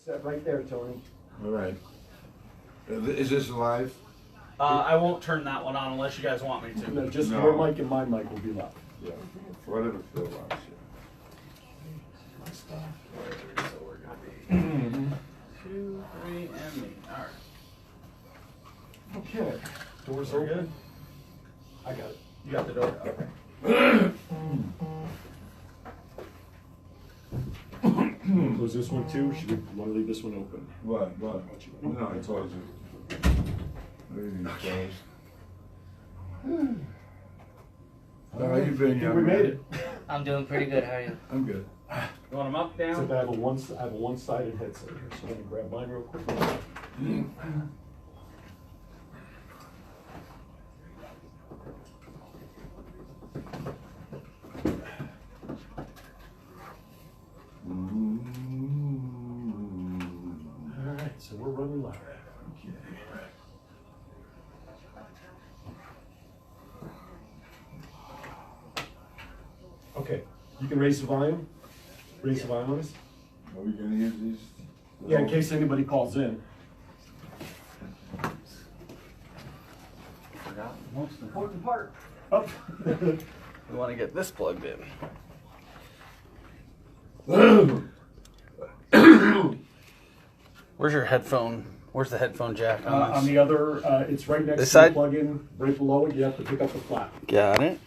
Set right there, Tony. All right. Is this live? I won't turn that one on unless you guys want me to. No, just No. your mic and my mic will be loud. Yeah. Whatever Phil wants. My stuff. So we're gonna be 2, 3, and me. All right. Okay. Doors We're open. good. I got it. You got the door. Okay. Close this one too. Should we want to leave this one open? What? No, I told you. Everything's closed. How you been, I think young we man? made it. I'm doing pretty good. How are you? I'm good. You want them up, down? Except I have a one-sided headset here, so I'm gonna grab mine real quick. All right, so we're running live. Okay, you can raise the volume. Raise the volume on this. Are we gonna use these? Yeah, in case anybody calls in. Forgot the most important part. Up. We want to get this plugged in. Where's your headphone? Where's the headphone jack on On the other, it's right next This to the side? plug-in, right below it. You have to pick up the flap. Got it.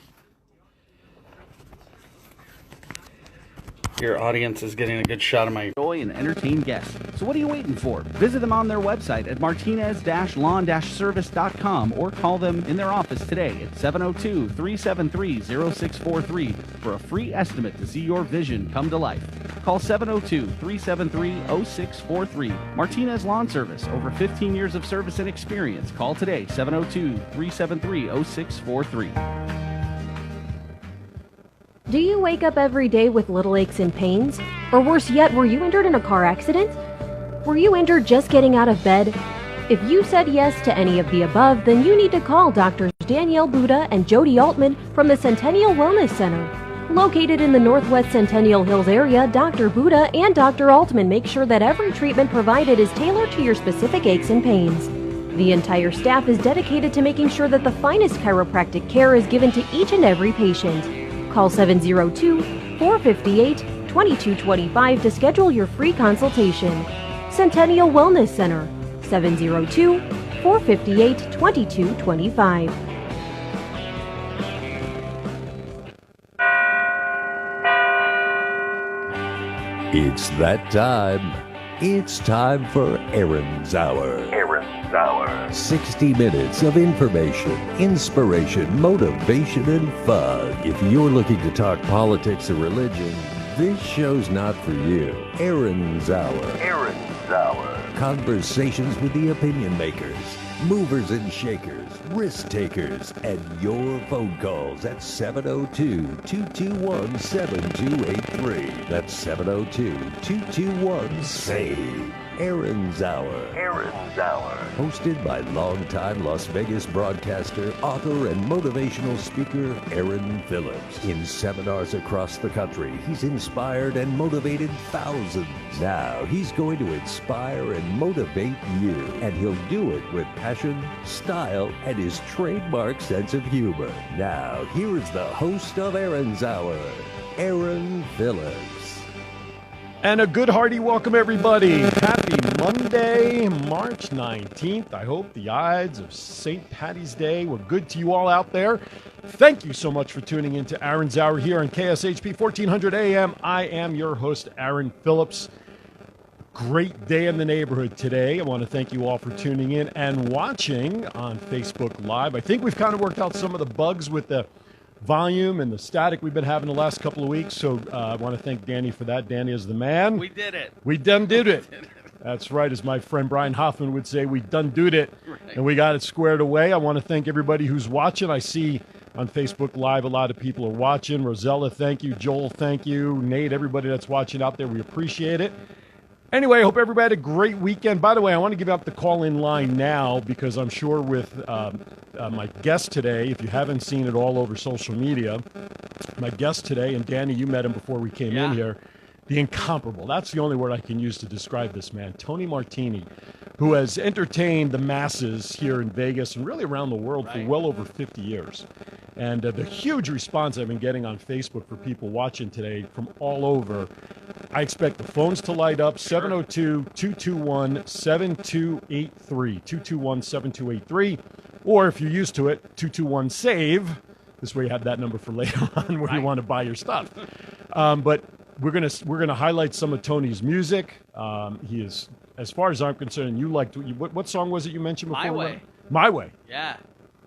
Your audience is getting a good shot of my Enjoy and entertain guests. So what are you waiting for? Visit them on their website at martinez-lawn-service.com or call them in their office today at 702-373-0643 for a free estimate to see your vision come to life. Call 702-373-0643. Martinez Lawn Service, over 15 years of service and experience. Call today, 702-373-0643. Do you wake up every day with little aches and pains? Or worse yet, were you injured in a car accident? Were you injured just getting out of bed? If you said yes to any of the above, then you need to call Drs. Danielle Buda and Jody Altman from the Centennial Wellness Center. Located in the Northwest Centennial Hills area, Dr. Buda and Dr. Altman make sure that every treatment provided is tailored to your specific aches and pains. The entire staff is dedicated to making sure that the finest chiropractic care is given to each and every patient. Call 702-458-2225 to schedule your free consultation. Centennial Wellness Center, 702-458-2225. It's that time. It's time for Aaron's Hour. Aaron's Hour. 60 minutes of information, inspiration, motivation, and fun. If you're looking to talk politics or religion, this show's not for you. Aaron's Hour. Aaron's Hour. Conversations with the opinion makers, movers and shakers, risk takers, and your phone calls at 702-221-7283. That's 702-221-SAVE. Aaron's Hour. Aaron's Hour. Hosted by longtime Las Vegas broadcaster, author, and motivational speaker Aaron Phillips. In seminars across the country, he's inspired and motivated thousands. Now he's going to inspire and motivate you, and he'll do it with passion, style, and his trademark sense of humor. Now, here is the host of Aaron's Hour, Aaron Phillips. And a good hearty welcome, everybody. Happy Monday, March 19th. I hope the Ides of St. Patty's Day were good to you all out there. Thank you so much for tuning in to Aaron's Hour here on KSHP 1400 AM. I am your host, Aaron Phillips. Great day in the neighborhood today. I want to thank you all for tuning in and watching on Facebook Live. I think we've kind of worked out some of the bugs with the volume and the static we've been having the last couple of weeks. So I want to thank Danny for that. Danny is the man. We did it. We done did it. That's right. As my friend Brian Hoffman would say, we done did it. Right. And we got it squared away. I want to thank everybody who's watching. I see on Facebook Live a lot of people are watching. Rosella, thank you. Joel, thank you. Nate, everybody that's watching out there, we appreciate it. Anyway, I hope everybody had a great weekend. By the way, I want to give out the call-in line now because I'm sure with my guest today, if you haven't seen it all over social media, my guest today, and Danny, you met him before we came in here, the incomparable. That's the only word I can use to describe this man, Tony Martini, who has entertained the masses here in Vegas and really around the world for well over 50 years. And the huge response I've been getting on Facebook for people watching today from all over, I expect the phones to light up, 702-221-7283, 221-7283, or if you're used to it, 221-SAVE. This way you have that number for later on where you want to buy your stuff. But we're gonna highlight some of Tony's music. He is, as far as I'm concerned, you liked what song was it you mentioned before? My Way. My Way. Yeah.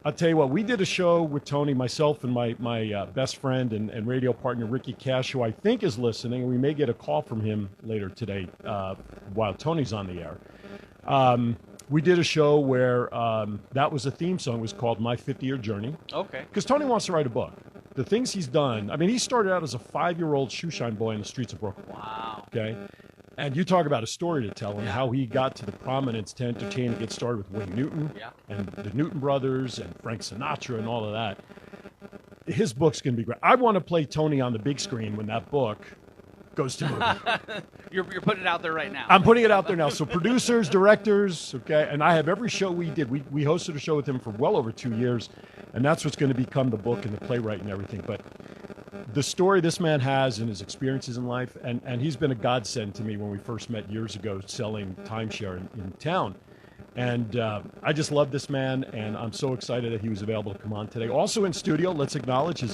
I'll tell you what, we did a show with Tony, myself, and my best friend and radio partner, Ricky Cash, who I think is listening, and we may get a call from him later today while Tony's on the air. We did a show where that was a theme song. It was called My 50-Year Journey. Okay. Because Tony wants to write a book. The things he's done, I mean, he started out as a 5-year-old shoeshine boy in the streets of Brooklyn. Wow. Okay? And you talk about a story to tell and how he got to the prominence to entertain and get started with Wayne Newton and the Newton brothers and Frank Sinatra and all of that. His book's going to be great. I want to play Tony on the big screen when that book goes to movie. You're putting it out there right now. I'm putting it out there now. So producers, directors, okay, and I have every show we did. We hosted a show with him for well over 2 years, and that's what's going to become the book and the playwright and everything. But the story this man has and his experiences in life, and he's been a godsend to me when we first met years ago selling timeshare in town. And I just love this man, and I'm so excited that he was available to come on today. Also in studio, let's acknowledge his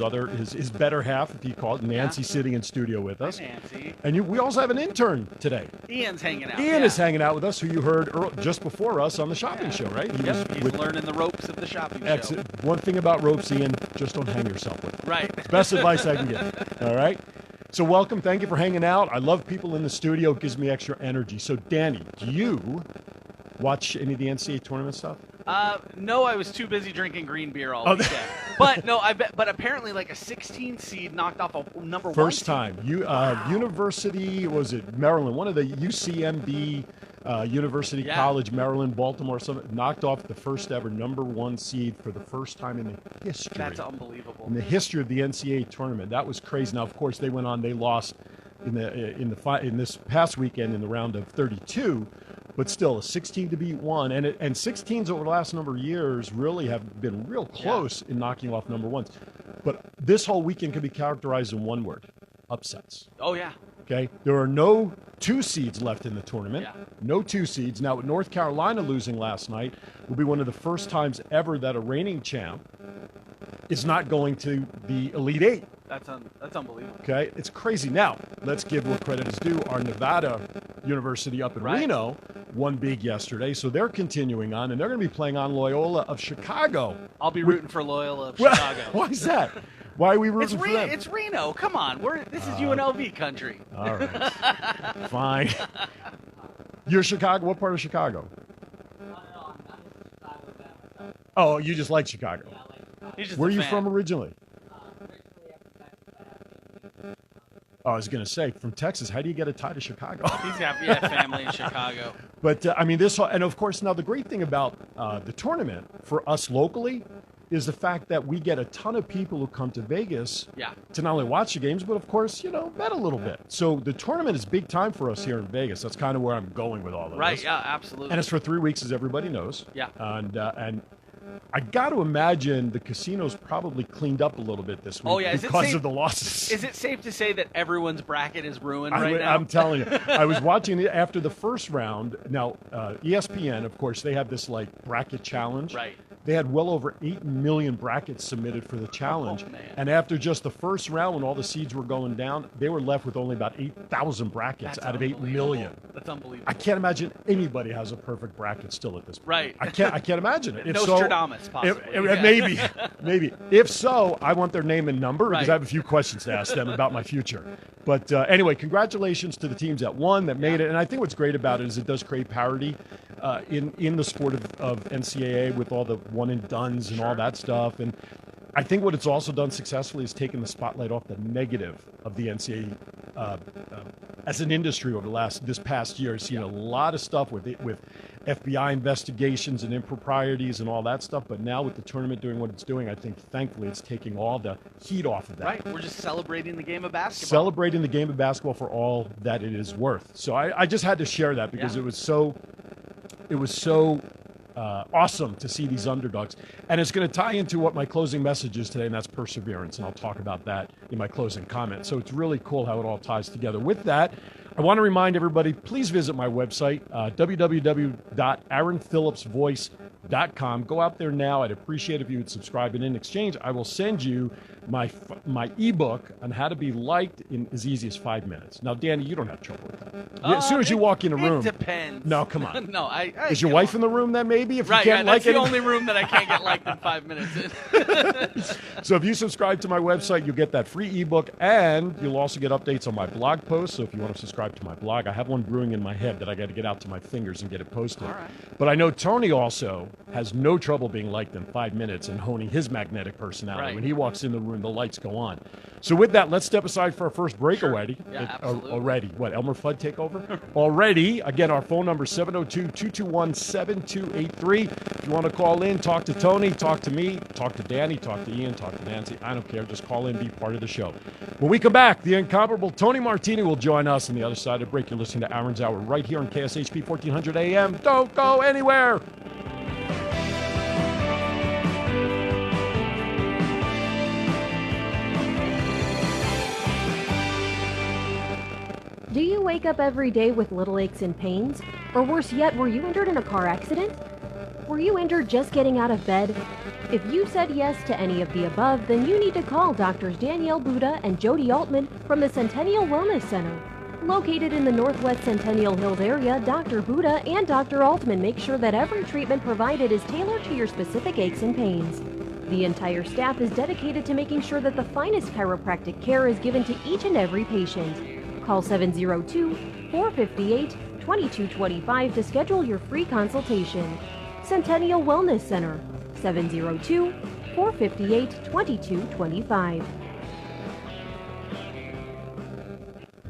better half, if he called it, Nancy, sitting in studio with us. Hi, Nancy. And we also have an intern today. Ian's hanging out. Ian is hanging out with us, who you heard just before us on the shopping show, right? He's learning the ropes of the shopping show. One thing about ropes, Ian, just don't hang yourself with them. Right. It's the best advice I can give. All right? So welcome. Thank you for hanging out. I love people in the studio. It gives me extra energy. So, Danny, do you watch any of the NCAA tournament stuff? No, I was too busy drinking green beer all weekend. But no, but apparently like a 16 seed knocked off a number one. First time. University, was it Maryland? One of the UCMB, University College, Maryland, Baltimore, something, knocked off the first ever number one seed for the first time in the history. That's unbelievable. In the history of the NCAA tournament. That was crazy. Now, of course, they went on. They lost in this past weekend in the round of 32. But still, a 16 to beat one, and 16s over the last number of years really have been real close in knocking off number ones. But this whole weekend can be characterized in one word: upsets. Oh yeah. Okay, there are no 2 seeds left in the tournament. Yeah. No 2 seeds. Now, with North Carolina losing last night, will be one of the first times ever that a reigning champ is not going to the Elite Eight. That's unbelievable. Okay, it's crazy. Now, let's give what credit is due. Our Nevada University up in Reno won big yesterday, so they're continuing on, and they're going to be playing on Loyola of Chicago. I'll be rooting for Loyola of Chicago. Why is that? Why are we rooting for them? It's Reno. Come on, this is UNLV country. All right, fine. You're Chicago. What part of Chicago? Oh, you just like Chicago. He's just Where are a you fan. from originally? Oh, I was going to say, from Texas, how do you get a tie to Chicago? He's got family in Chicago. But, I mean, and of course, now the great thing about the tournament for us locally is the fact that we get a ton of people who come to Vegas to not only watch the games, but, of course, bet a little bit. So the tournament is big time for us here in Vegas. That's kind of where I'm going with all of this. Right, yeah, absolutely. And it's for 3 weeks, as everybody knows. Yeah. And I got to imagine the casinos probably cleaned up a little bit this week because of the losses. Is it safe to say that everyone's bracket is ruined right now? I'm telling you. I was watching it after the first round. Now, ESPN, of course, they have this bracket challenge. Right. They had well over 8 million brackets submitted for the challenge. Oh, and after just the first round, when all the seeds were going down, they were left with only about 8,000 brackets out of 8 million. That's unbelievable. I can't imagine anybody has a perfect bracket still at this point. Right. I can't imagine it. If Nostradamus, possibly. Maybe. If so, I want their name and number because Right. I have a few questions to ask them about my future. But anyway, congratulations to the teams that won, that made it. And I think what's great about it is it does create parity in the sport of NCAA with all the one and dones and all that stuff. And I think what it's also done successfully is taken the spotlight off the negative of the NCAA as an industry over this past year. I've seen a lot of stuff with FBI investigations and improprieties and all that stuff. But now with the tournament doing what it's doing, I think thankfully it's taking all the heat off of that. Right. We're just celebrating the game of basketball. Celebrating the game of basketball for all that it is worth. So I just had to share that because it was so awesome to see these underdogs. And it's going to tie into what my closing message is today, and that's perseverance. And I'll talk about that in my closing comment. So it's really cool how it all ties together. With that, I want to remind everybody, please visit my website, www.aaronphillipsvoice.com. Go out there now. I'd appreciate if you would subscribe. And in exchange, I will send you my ebook on how to be liked in as easy as 5 minutes. Now, Danny, you don't have trouble with that. As soon as you walk in a room. It depends. No, come on. No, Is your wife in the room then, maybe? If right, you can't that's like the it? only room that I can't get liked in 5 minutes. So if you subscribe to my website, you'll get that free ebook, and you'll also get updates on my blog posts. So if you want to subscribe to my blog, I have one brewing in my head that I got to get out to my fingers and get it posted. All right. But I know Tony also has no trouble being liked in 5 minutes and honing his magnetic personality. Right. When he walks in the room, the lights go on. So with that, let's step aside for our first break. Sure. Already. Yeah, absolutely. Already. What, Elmer Fudd take over? Already. Again, our phone number is 702-221-7283. If you want to call in, talk to Tony, talk to me, talk to Danny, talk to Ian, talk to Nancy. I don't care. Just call in, be part of the show. When we come back, the incomparable Tony Martini will join us on the other side of the break. You're listening to Aaron's Hour right here on KSHP 1400 AM. Don't go anywhere. Do you wake up every day with little aches and pains? Or worse yet, were you injured in a car accident? Were you injured just getting out of bed? If you said yes to any of the above, then you need to call Doctors Danielle Buda and Jody Altman from the Centennial Wellness Center. Located in the Northwest Centennial Hills area, Dr. Buda and Dr. Altman make sure that every treatment provided is tailored to your specific aches and pains. The entire staff is dedicated to making sure that the finest chiropractic care is given to each and every patient. Call 702-458-2225 to schedule your free consultation. Centennial Wellness Center, 702-458-2225.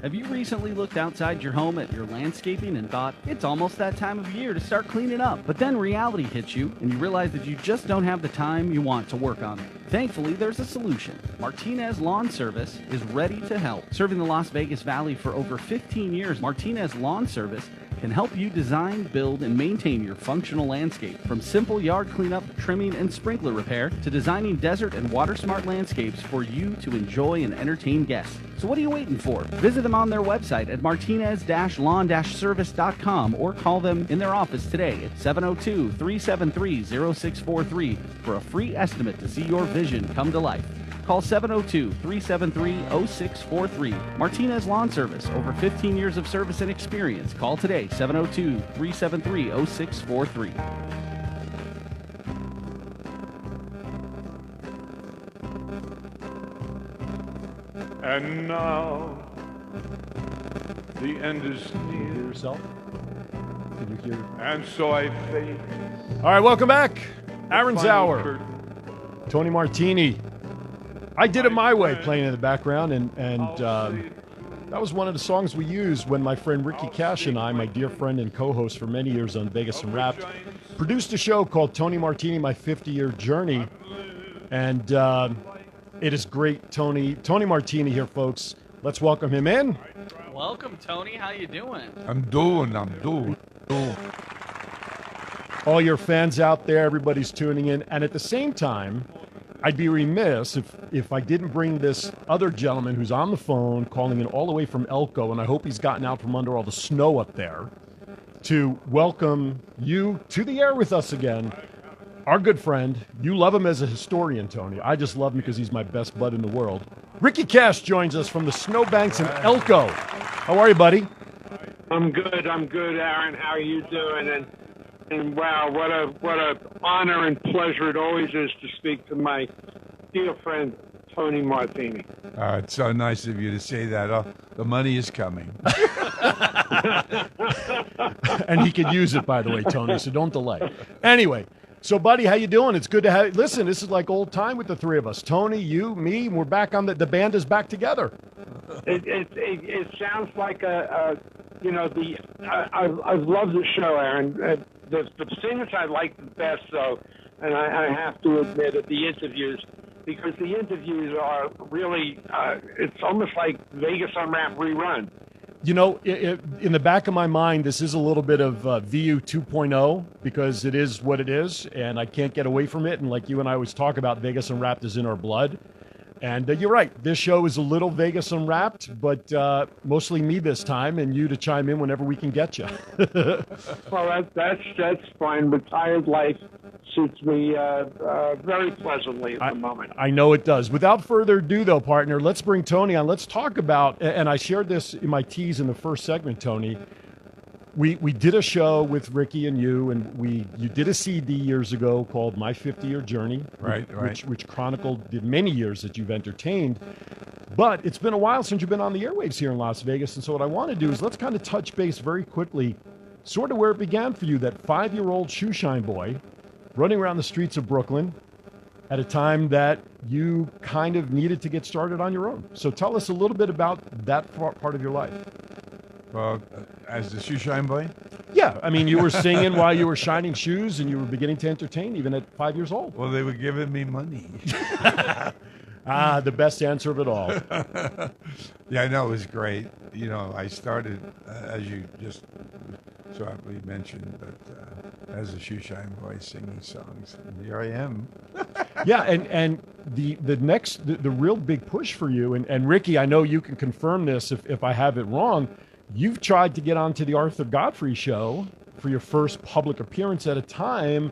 Have you recently looked outside your home at your landscaping and thought, it's almost that time of year to start cleaning up? But then reality hits you and you realize that you just don't have the time you want to work on it. Thankfully, there's a solution. Martinez Lawn Service is ready to help. Serving the Las Vegas Valley for over 15 years, Martinez Lawn Service can help you design, build, and maintain your functional landscape. From simple yard cleanup, trimming, and sprinkler repair to designing desert and water-smart landscapes for you to enjoy and entertain guests. So what are you waiting for? Visit them on their website at martinez-lawn-service.com or call them in their office today at 702-373-0643 for a free estimate to see your vision come to life. Call 702-373-0643. Martinez Lawn Service, over 15 years of service and experience. Call today, 702-373-0643. And now, the end is near. Hear yourself? Can you hear? And so I face. All right, welcome back. Aaron's final Hour. curtain. Tony Martini. I did it my way, playing in the background, and that was one of the songs we used when my friend Ricky Cash and I, my dear friend and co-host for many years on Vegas and Wrapped, produced a show called Tony Martini, My 50-Year Journey, and it is great. Tony Martini here, folks. Let's welcome him in. Welcome, Tony. How you doing? I'm doing. All your fans out there, everybody's tuning in, and at the same time, I'd be remiss if I didn't bring this other gentleman who's on the phone, calling in all the way from Elko, and I hope he's gotten out from under all the snow up there, to welcome you to the air with us again. Our good friend, you love him as a historian, Tony. I just love him because he's my best bud in the world. Ricky Cash joins us from the snowbanks in Elko. How are you, buddy? I'm good, Aaron. How are you doing? And wow, what a honor and pleasure it always is to speak to my dear friend Tony Martini. It's so nice of you to say that. The money is coming. And he could use it, by the way, Tony, so don't delay. Anyway, So, buddy, how you doing? It's good to have. Listen, this is like old time with the three of us. Tony, you, me, and we're back on the band is back together. It sounds like I love the show, Aaron. The things I like the best, though, and I have to admit, are the interviews, because the interviews are really, it's almost like Vegas Unwrapped rerun. You know, in the back of my mind, this is a little bit of VU 2.0 because it is what it is, and I can't get away from it. And like you and I always talk about, Vegas Unwrapped is in our blood. And you're right, this show is a little Vegas Unwrapped, but mostly me this time, and you to chime in whenever we can get you. Well, that's fine. Retired life suits me very pleasantly at the moment. I know it does. Without further ado, though, partner, let's bring Tony on. Let's talk about, and I shared this in my tease in the first segment, Tony. We did a show with Ricky and you, and you did a CD years ago called My 50-Year Journey, right. which chronicled the many years that you've entertained. But it's been a while since you've been on the airwaves here in Las Vegas, and so what I want to do is let's kind of touch base very quickly, sort of where it began for you, that 5-year-old shoeshine boy running around the streets of Brooklyn at a time that you kind of needed to get started on your own. So tell us a little bit about that part of your life. Well, as the shoeshine boy? Yeah, I mean, you were singing while you were shining shoes, and you were beginning to entertain even at 5 years old. Well, they were giving me money. The best answer of it all. Yeah, I know, it was great. You know, I started, as you just so aptly mentioned, but as a shoeshine boy singing songs, and here I am. Yeah, and the real big push for you, and Ricky, I know you can confirm this if I have it wrong. You've tried to get onto the Arthur Godfrey show for your first public appearance at a time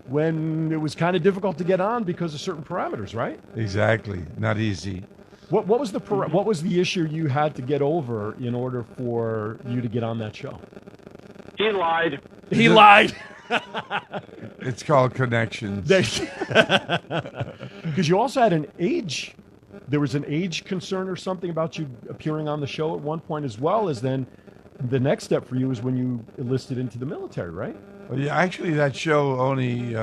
when it was kind of difficult to get on because of certain parameters, right? Exactly. Not easy. What was the issue you had to get over in order for you to get on that show? He lied. He lied. It's called connections. Because you also had there was an age concern or something about you appearing on the show at one point, as well as then the next step for you is when you enlisted into the military, right? Well, yeah, actually, that show only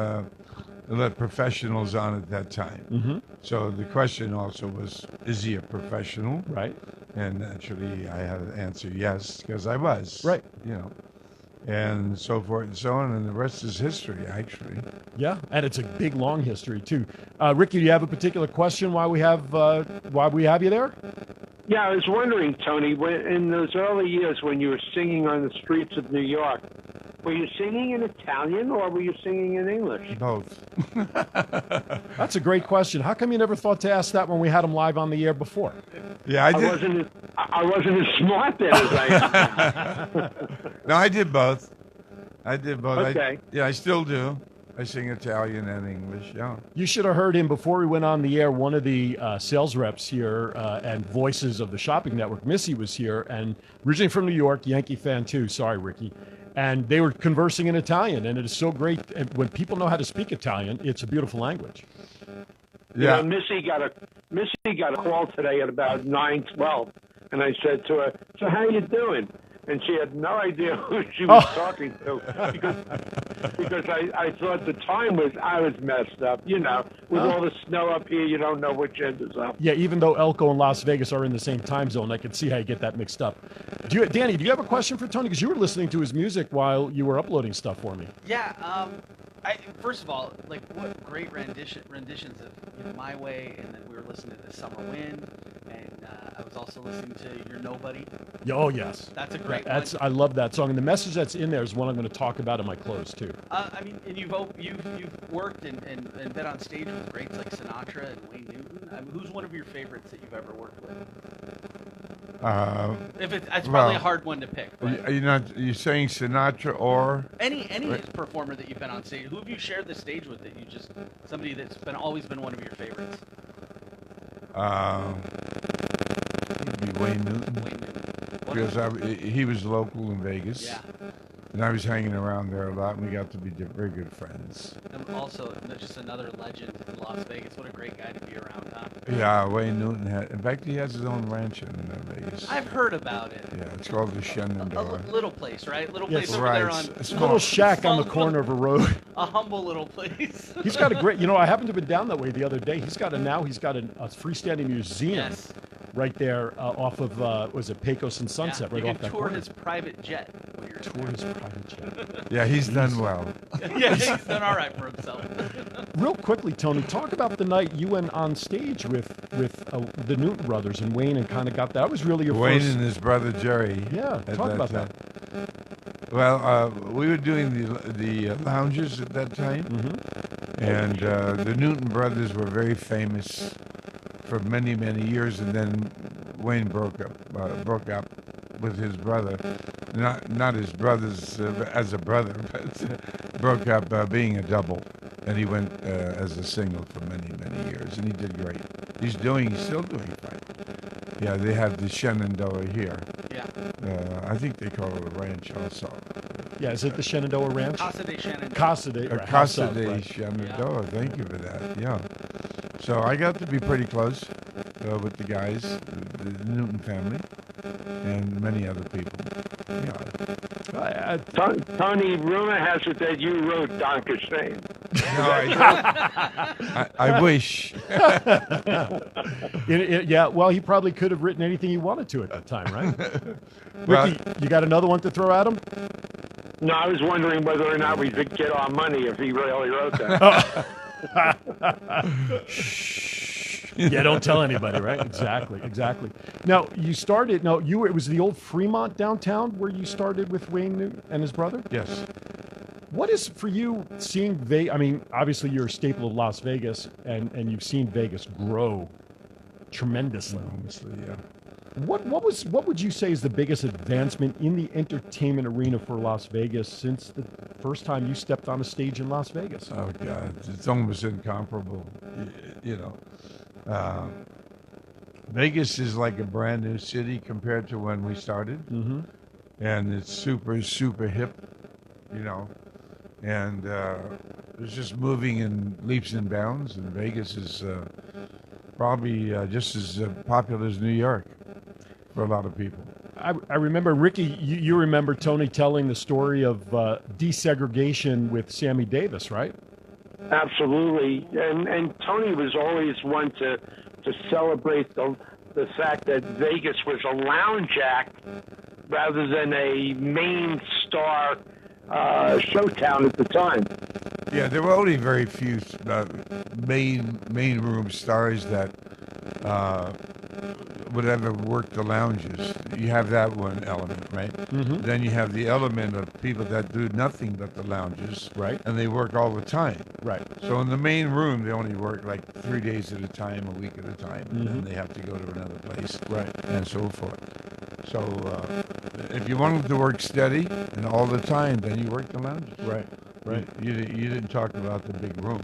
let professionals on at that time. Mm-hmm. So the question also was, is he a professional? Right. And naturally, I had to answer yes, because I was. Right. You know, and so forth and so on, and the rest is history, actually. Yeah, and it's a big, long history, too. Ricky, do you have a particular question why we have you there? Yeah, I was wondering, Tony, in those early years when you were singing on the streets of New York, were you singing in Italian or were you singing in English? Both. That's a great question. How come you never thought to ask that when we had him live on the air before? Yeah, I did. I wasn't as smart then as I am. No, I did both. Okay. I still do. I sing Italian and English, yeah. You should have heard him before we went on the air. One of the sales reps here and voices of the shopping network, Missy, was here, and originally from New York, Yankee fan too. Sorry, Ricky. And they were conversing in Italian, and it is so great. And when people know how to speak Italian, it's a beautiful language. Yeah. You know, Missy got a call today at about 9:12, and I said to her, "So how you doing?" And she had no idea who she was talking to because I thought the time I was messed up. You know, with all the snow up here, you don't know which end is up. Yeah, even though Elko and Las Vegas are in the same time zone, I can see how you get that mixed up. Danny, do you have a question for Tony? Because you were listening to his music while you were uploading stuff for me. Yeah. First of all, like, what great renditions of My Way, and then we were listening to Summer Wind, and I was also listening to You're Nobody. Oh, yes. That's a great one. I love that song, and the message that's in there is one I'm going to talk about in my close, too. I mean, and you've worked and been on stage with greats like Sinatra and Wayne Newton. I mean, who's one of your favorites that you've ever worked with? It's probably a hard one to pick. Are you saying Sinatra or any performer that you've been on stage? Who have you shared the stage with that somebody that's always been one of your favorites? It'd be Wayne Newton. Because he was local in Vegas. Yeah. And I was hanging around there a lot, and we got to be very good friends. And also, just another legend in Las Vegas. What a great guy to be around, huh? Yeah, Wayne Newton had. In fact, he has his own ranch in Vegas. I've heard about it. Yeah, it's called the A Shenandoah. little place, right? Little Yes. place over Right. there on It's A little shack on the corner of a road. a humble little place. He's got a great, I happened to have been down that way the other day. He's got a freestanding museum Yes. right there off of, was it Pecos and Sunset, Yeah, right you off can that tour corner. his private jet when you're Tour his private jet. Yeah, he's done well. Yeah, he's done all right for himself. Real quickly, Tony, talk about the night you went on stage with the Newton brothers and Wayne and kind of got that was really your Wayne first. and his brother Jerry. Yeah, at talk about time. Well, we were doing the lounges at that time, and the Newton brothers were very famous for many years, and then Wayne broke up with his brother, not his brothers as a brother, but broke up being a double, and he went as a single for many years, and he did great. He's still doing fine. Yeah, they have the Shenandoah here. Yeah. I think they call it a ranch also. Yeah, is it the Shenandoah Ranch? Casa de Shenandoah. Casa de, right, Casa House de Up, right. Shenandoah. Thank you for that. Yeah. So I got to be pretty close with the guys, the Newton family, and many other people. Yeah. Tony, rumor has it that you wrote Donker's name. No, I wish. Yeah, well, he probably could have written anything he wanted to at that time, right? Well- Ricky, you got another one to throw at him? No, I was wondering whether or not we could get our money if he really wrote that. Yeah, don't tell anybody, right? Exactly. Now, you started, it was the old Fremont downtown where you started with Wayne Newton and his brother? Yes. What is, for you, seeing Vegas, I mean, obviously you're a staple of Las Vegas, and you've seen Vegas grow tremendously. Honestly, yeah. What would you say is the biggest advancement in the entertainment arena for Las Vegas since the first time you stepped on a stage in Las Vegas? Oh God, it's almost incomparable. Vegas is like a brand new city compared to when we started, and it's super hip, and it's just moving in leaps and bounds. And Vegas is probably just as popular as New York for a lot of people. I remember, Ricky, you remember Tony telling the story of desegregation with Sammy Davis, right? Absolutely, and Tony was always one to celebrate the fact that Vegas was a lounge act rather than a main star show town at the time. Yeah, there were only very few main room stars that would ever work the lounges. You have that one element, right? Then you have the element of people that do nothing but the lounges, right? And they work all the time, right? So in the main room, they only work like 3 days at a time, a week at a time, and then they have to go to another place, right? And so forth. So if you wanted to work steady and all the time, then you work the lounges, right? You didn't talk about the big room.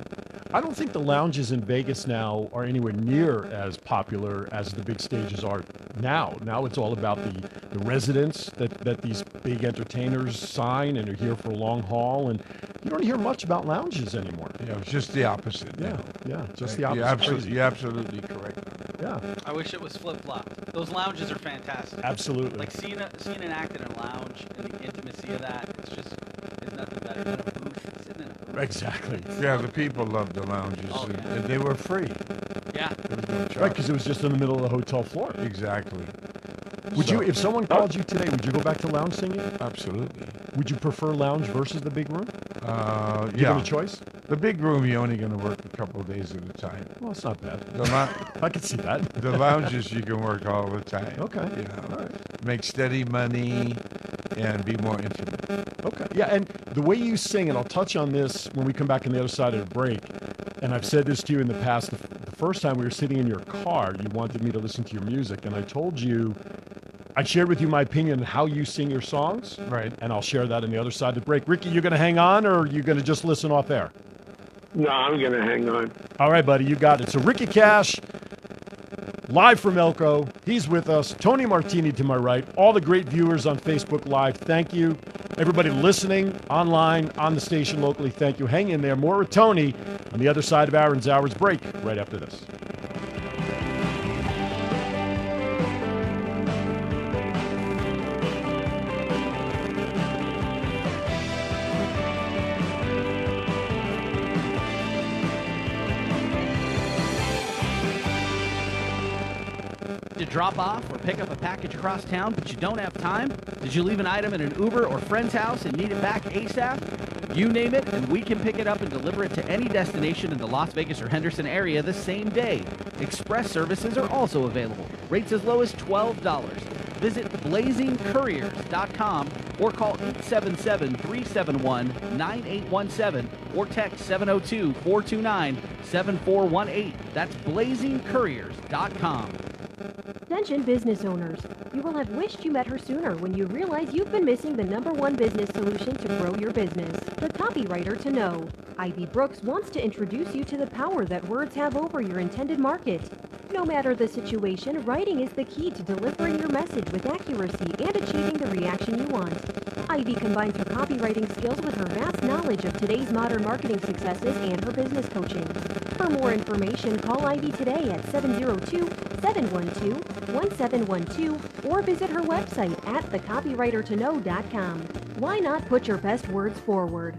I don't think the lounges in Vegas now are anywhere near as popular as the big stages are now. Now it's all about the residents that these big entertainers sign and are here for a long haul, and you don't hear much about lounges anymore. Yeah, it's just the opposite. Yeah, just the opposite. You're absolutely correct. Yeah. I wish it was flip-flopped. Those lounges are fantastic. Absolutely. Like seeing an act in a lounge and the intimacy of that, there's nothing better than a booth. Sitting in a booth. Exactly. Yeah, the people loved the lounges, and they were free. Yeah. There was no charge. Right, because it was just in the middle of the hotel floor. Exactly. Would you, if someone called you today, would you go back to lounge singing? Absolutely. Would you prefer lounge versus the big room? Yeah. a choice? The big room, you're only going to work a couple of days at a time. Well, it's not bad. I can see that. The lounges, you can work all the time. Okay. All right. Make steady money and be more intimate. Okay. Yeah, and the way you sing, and I'll touch on this when we come back on the other side of the break, and I've said this to you in the past, the first time we were sitting in your car, you wanted me to listen to your music, and I told you, I shared with you my opinion on how you sing your songs. Right. And I'll share that on the other side of the break. Ricky, you going to hang on, or are you going to just listen off air? No, I'm going to hang on. All right, buddy, you got it. So Ricky Cash, live from Elko. He's with us. Tony Martini to my right. All the great viewers on Facebook Live, thank you. Everybody listening online, on the station locally, thank you. Hang in there. More with Tony on the other side of Aaron's Hours break right after this. drop off or pick up a package across town, but you don't have time? Did you leave an item at an Uber or friend's house and need it back ASAP? You name it, and we can pick it up and deliver it to any destination in the Las Vegas or Henderson area the same day. Express services are also available. Rates as low as $12. Visit blazingcouriers.com or call 877-371-9817 or text 702-429-7418. That's blazingcouriers.com. Attention business owners. You will have wished you met her sooner when you realize you've been missing the #1 business solution to grow your business, the copywriter to know. Ivy Brooks wants to introduce you to the power that words have over your intended market. No matter the situation, writing is the key to delivering your message with accuracy and achieving the reaction you want. Ivy combines her copywriting skills with her vast knowledge of today's modern marketing successes and her business coaching. For more information, call Ivy today at 702-712-1712 or visit her website at thecopywritertoknow.com. Why not put your best words forward?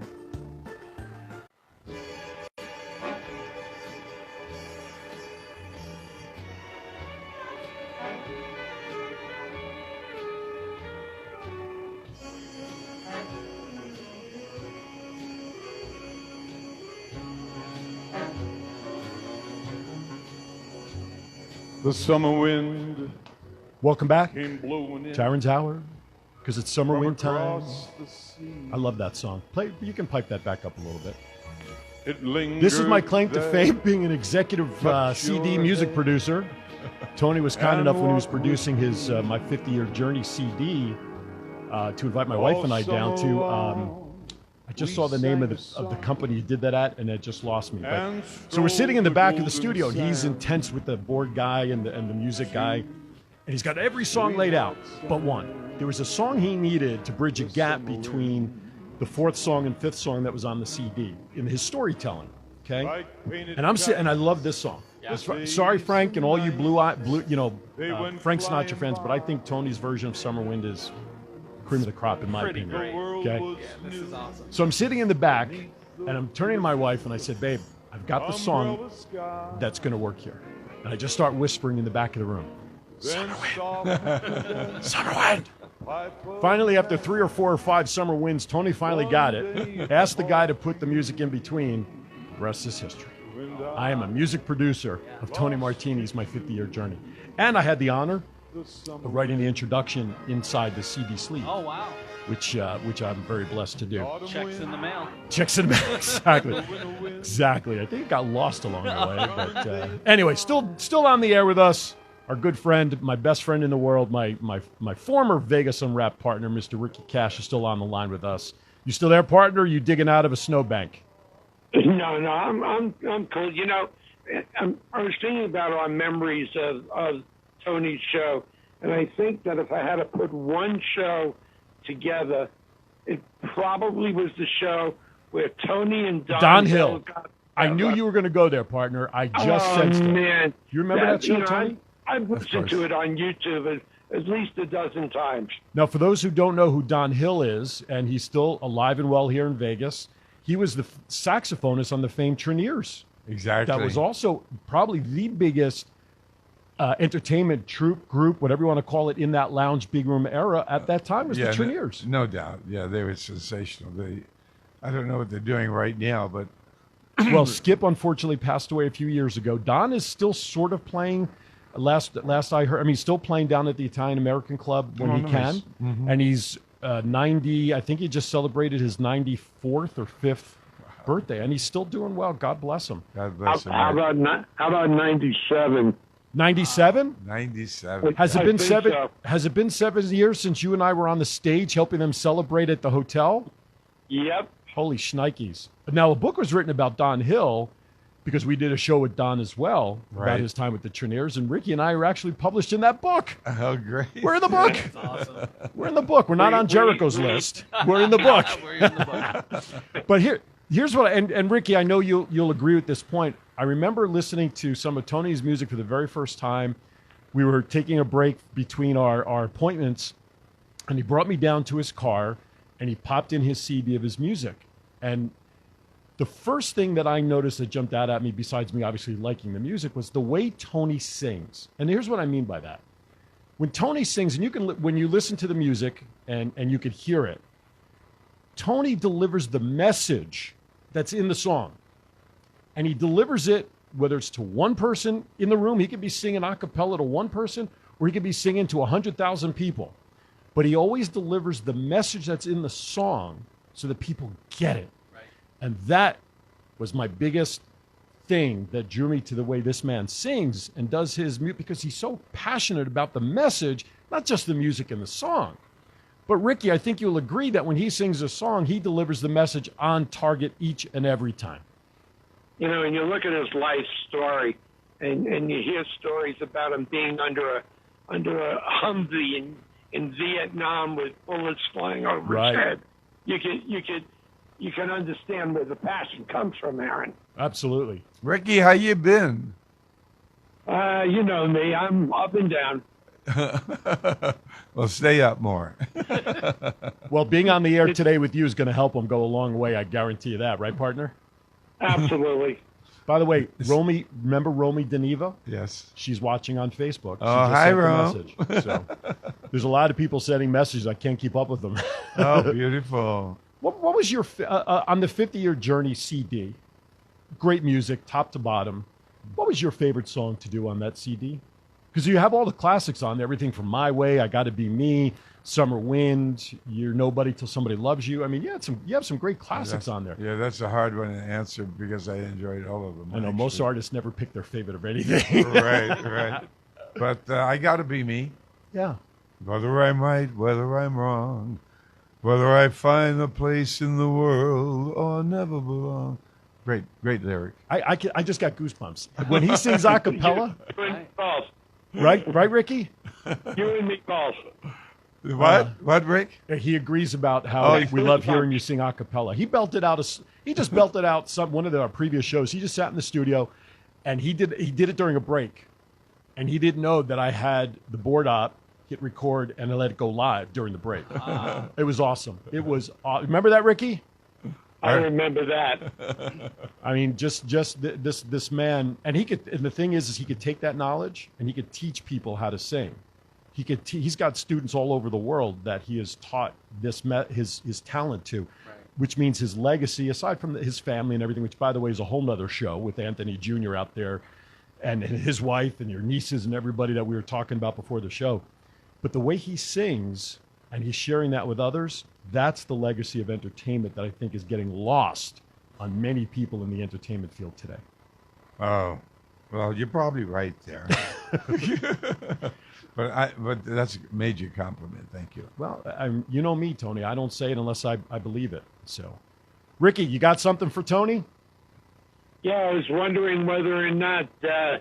The summer wind Welcome back came blowing in to Aaron's Hour, because it's summer from wind time. across the sea. I love that song. You can pipe that back up a little bit. It lingered This is my claim to there. fame, being an executive CD music producer. Tony was kind enough when he was producing his my 50-year journey CD to invite my wife and I down to. I just saw the name of the company he did that at, and it just lost me. But, so we're sitting in the back of the studio, and he's intense with the board guy and the music guy, and he's got every song laid out but one. There was a song he needed to bridge a gap between the fourth song and fifth song that was on the CD in his storytelling. Okay, and I'm sitting, and I love this song. Sorry, Frank, and all you Frank Sinatra fans, but I think Tony's version of Summer Wind is cream of the crop in my opinion. Great. Okay, Yeah, this is awesome. so I'm sitting in the back, and I'm turning to my wife, and I said, "Babe, I've got the song that's going to work here." And I just start whispering in the back of the room, "Summer Wind, Summer Wind." Finally, after 3 or 4 or 5 summer winds, Tony finally got it. Asked the guy to put the music in between. The rest is history. I am a music producer of Tony Martini's My 50-Year Journey. And I had the honor of writing the introduction inside the CD sleeve. Oh, wow. Which I'm very blessed to do. Checks in the mail. Checks in the mail, exactly. Exactly. I think it got lost along the way. But anyway, still on the air with us, our good friend, my best friend in the world, my former Vegas Unwrapped partner, Mr. Ricky Cash, is still on the line with us. You still there, partner? Or are you digging out of a snowbank? No, I'm cool. You know, I was thinking about our memories of Tony's show, and I think that if I had to put one show together, it probably was the show where Tony and Don Hill. got I knew you were going to go there, partner. I just sensed it. Man. You remember that show, Tony? I've listened to it on YouTube at least a dozen times. Now, for those who don't know who Don Hill is, and he's still alive and well here in Vegas, he was the saxophonist on the famed Treniers. Exactly. That was also probably the biggest entertainment troupe, group, whatever you want to call it, in that lounge big room era at that time was the Treniers. No doubt. Yeah, they were sensational. I don't know what they're doing right now, but well, Skip unfortunately passed away a few years ago. Don is still sort of playing. Last I heard, I mean, he's still playing down at the Italian American Club when he can, and he's 90. I think he just celebrated his 94th or 5th birthday, and he's still doing well. God bless him. God bless him. How about 97? 97? 97. Has it I been think 7? so. Has it been 7 years since you and I were on the stage helping them celebrate at the hotel? Yep. Holy shnikes! Now a book was written about Don Hill, because we did a show with Don as well about Right. his time with the Treniers, and Ricky and I were actually published in that book. Oh, great. We're in the book. That's awesome. We're in the book. We're not on Jericho's list. We're in the book. We're in the book. But here's what, and Ricky, I know you'll agree with this point. I remember listening to some of Tony's music for the very first time. We were taking a break between our appointments, and he brought me down to his car, and he popped in his CD of his music. And the first thing that I noticed that jumped out at me, besides me obviously liking the music, was the way Tony sings. And here's what I mean by that. when Tony sings, and you can when you listen to the music and you could hear it, Tony delivers the message that's in the song, and he delivers it whether it's to one person in the room. He could be singing a cappella to one person, or he could be singing to 100,000 people. But he always delivers the message that's in the song so that people get it. Right. And that was my biggest thing that drew me to the way this man sings and does his music, because he's so passionate about the message, not just the music and the song. But Ricky, I think you'll agree that when he sings a song, he delivers the message on target each and every time. You know, and you look at his life story, and you hear stories about him being under a Humvee in Vietnam with bullets flying over his head. You can understand where the passion comes from, Aaron. Absolutely. Ricky, how you been? You know me. I'm up and down. Well, stay up more. Well, being on the air today with you is going to help him go a long way. I guarantee you that, right, partner? Absolutely. By the way, remember Romy Deneva? Yes. She's watching on Facebook. She Oh, hi, Rome. So, there's a lot of people sending messages. I can't keep up with them. Oh, beautiful. What was your, on the 50-year Journey CD, great music, top to bottom, what was your favorite song to do on that CD? Because you have all the classics on there, everything from My Way, I Gotta Be Me, Summer Wind, You're Nobody Till Somebody Loves You. I mean, you have some great classics on there. Yeah, that's a hard one to answer because I enjoyed all of them. I know most artists never pick their favorite of anything. Right. But I Gotta Be Me. Yeah. Whether I'm right, whether I'm wrong, whether I find a place in the world or never belong. Great lyric. I just got goosebumps when he sings a cappella. Right, Ricky? You and me both. What, Rick? He agrees about how we love hearing you sing a cappella. He just belted out one of our previous shows. He just sat in the studio, and he did it during a break, and he didn't know that I had the board up, hit record, and I let it go live during the break. It was awesome. It was. Remember that, Ricky? I remember that. I mean, just this man, and the thing is he could take that knowledge and he could teach people how to sing. He's got students all over the world that he has taught his talent to, which means his legacy, aside from his family and everything, which by the way is a whole nother show with Anthony Jr. out there, and his wife and your nieces and everybody that we were talking about before the show. But the way he sings and he's sharing that with others, that's the legacy of entertainment that I think is getting lost on many people in the entertainment field today. Oh, well, you're probably right there. But that's a major compliment. Thank you. Well, you know me, Tony. I don't say it unless I believe it. So, Ricky, you got something for Tony? Yeah, I was wondering whether or not the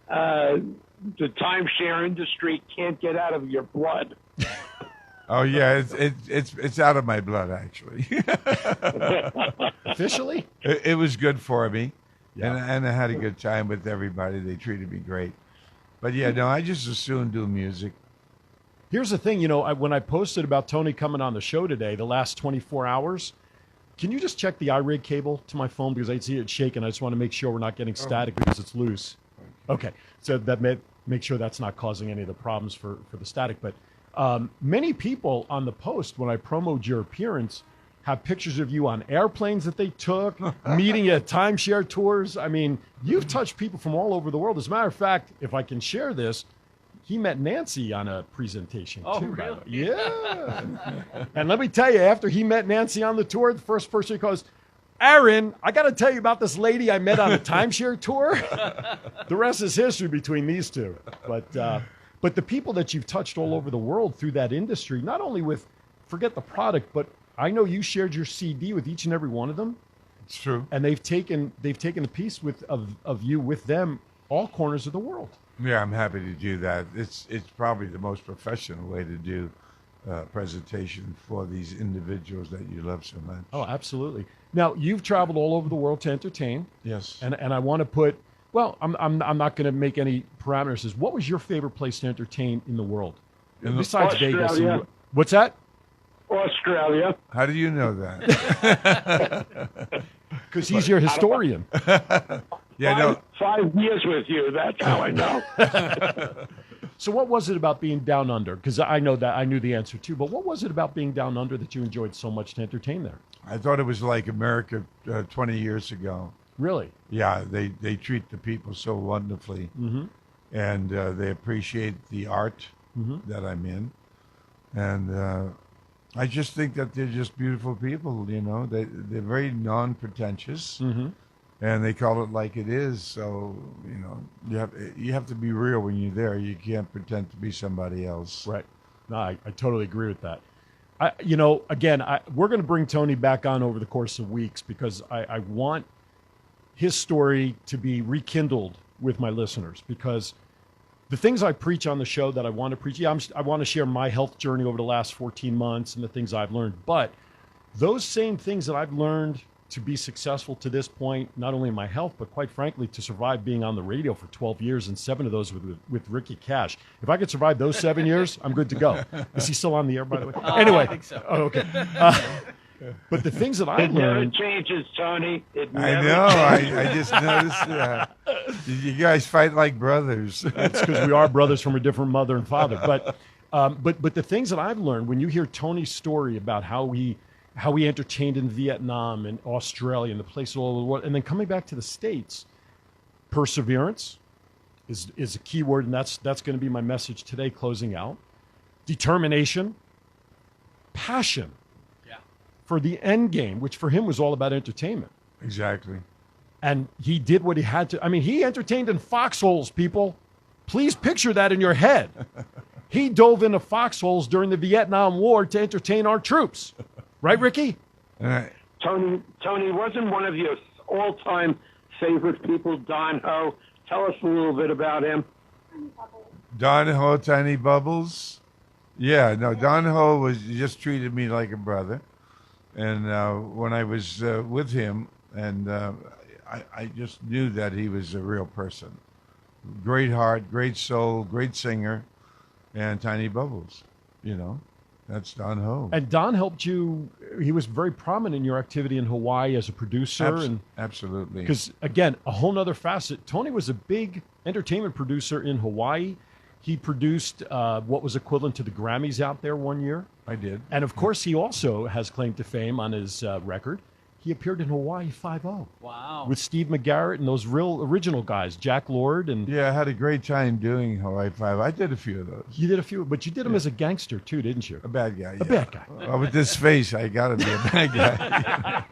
timeshare industry can't get out of your blood. Oh yeah, it's out of my blood actually. Officially, it was good for me, yeah. and I had a good time with everybody. They treated me great. But yeah, no, I just as soon do music. Here's the thing, when I posted about Tony coming on the show today, the last 24 hours, can you just check the iRig cable to my phone because I see it shaking. I just want to make sure we're not getting static because it's loose. Okay, so that make sure that's not causing any of the problems for the static. But many people on the post, when I promoted your appearance, have pictures of you on airplanes that they took, meeting at timeshare tours. I mean, you've touched people from all over the world. As a matter of fact, if I can share this, he met Nancy on a presentation too. Really? Yeah. And let me tell you, after he met Nancy on the tour, the first person he goes, Aaron, I got to tell you about this lady I met on a timeshare tour. The rest is history between these two. But the people that you've touched all over the world through that industry, not only with, forget the product, but I know you shared your CD with each and every one of them. It's true. And they've taken a piece of you with them all corners of the world. Yeah, I'm happy to do that. It's probably the most professional way to do presentation for these individuals that you love so much. Oh, absolutely. Now, you've traveled all over the world to entertain. Yes. And I want to put, well, I'm not going to make any parameters. What was your favorite place to entertain in the world? Besides Vegas. What's that? Australia. How do you know that? Because he's your historian. Yeah, no. 5 years with you. That's how I know. So what was it about being down under? Because I know that I knew the answer too, but what was it about being down under that you enjoyed so much to entertain there? I thought it was like America 20 years ago. Really? Yeah, they treat the people so wonderfully, and they appreciate the art that I'm in, and I just think that they're just beautiful people. You know, they're very non-pretentious, and they call it like it is. So you know, you have to be real when you're there. You can't pretend to be somebody else. Right. No, I totally agree with that. You know, again, we're going to bring Tony back on over the course of weeks because I want his story to be rekindled with my listeners, because the things I preach on the show that I want to preach, I want to share my health journey over the last 14 months and the things I've learned. But those same things that I've learned to be successful to this point, not only in my health, but quite frankly, to survive being on the radio for 12 years and 7 of those with Ricky Cash. If I could survive those 7 years, I'm good to go. Is he still on the air, by the way? Anyway. I think so. Oh, okay. But the things that I It never learned. changes, Tony. It I never know. changes. I just noticed that. You guys fight like brothers. That's because we are brothers from a different mother and father. But the things that I've learned, when you hear Tony's story about how he entertained in Vietnam and Australia and the places all over the world, and then coming back to the States, perseverance is a key word, and that's going to be my message today, closing out. Determination, passion for the end game, which for him was all about entertainment. Exactly. And he did what he had to. I mean, he entertained in foxholes, people. Please picture that in your head. He dove into foxholes during the Vietnam War to entertain our troops. Right, Ricky? Tony, wasn't one of your all-time favorite people Don Ho? Tell us a little bit about him. Don Ho, Tiny Bubbles. Yeah, no, Don Ho just treated me like a brother. And when I was with him, and I just knew that he was a real person. Great heart, great soul, great singer, and Tiny Bubbles, you know. That's Don Ho. And Don helped you. He was very prominent in your activity in Hawaii as a producer. Absolutely. Because, again, a whole nother facet. Tony was a big entertainment producer in Hawaii. He produced what was equivalent to the Grammys out there one year. I did. And, of course, he also has claim to fame on his record. He appeared in Hawaii 5-0. Wow. With Steve McGarrett and those real original guys, Jack Lord. And yeah, I had a great time doing Hawaii 5. I did a few of those. You did a few, but you did them as a gangster too, didn't you? A bad guy. A bad guy. Well, with this face, I got to be a bad guy.